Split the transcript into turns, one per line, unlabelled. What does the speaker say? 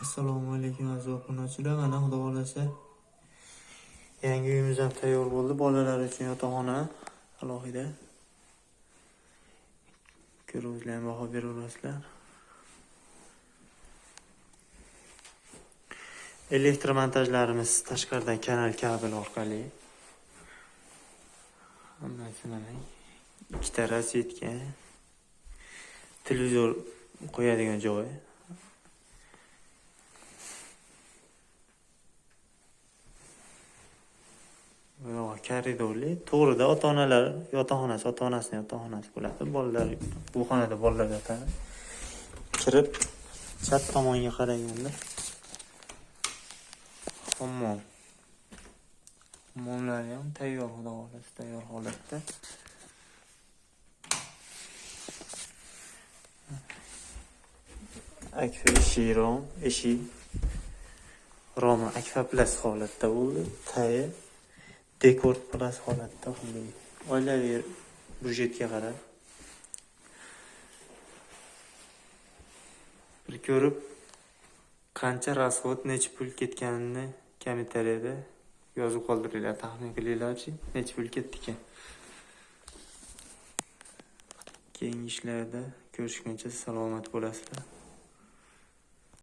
Assalomu alaykum aziz obunachilar. Mana xudo xolasa yangi uyimiz ham tayyor bo'ldi. Bolalar uchun yotoqxona alohida. Ko'ruvchilar baho beraverasizlar. Elektr montajlarimiz tashqaridan kanal kabel orqali. Hammasini ikkita rozyetka, televizor qo'yadigan joy. Koridorli, to'g'rida ota-onalar yotoqxonasi, ota-onasining yotoqxonasi bo'ladi. Bolalar bu xonada bolalar yotadi. Kirib chap tomonga qaraganda hammom. Hammomlar ham tayyor, xudo xolasa tayyor holatda. Akfa eshik Roma Akfa Plus holatda bo'ldi. Tayi dekor plus holatda bo'ldi. Oilaviy budjetga qarab bir ko'rib qancha rasxod, necha pul ketganini kommentariyada yozib qoldiringlar, taxmin qilinglarchi, necha pul ketdi ekan. Keyingi ishlarda ko'rishguncha salomat bo'lasizlar.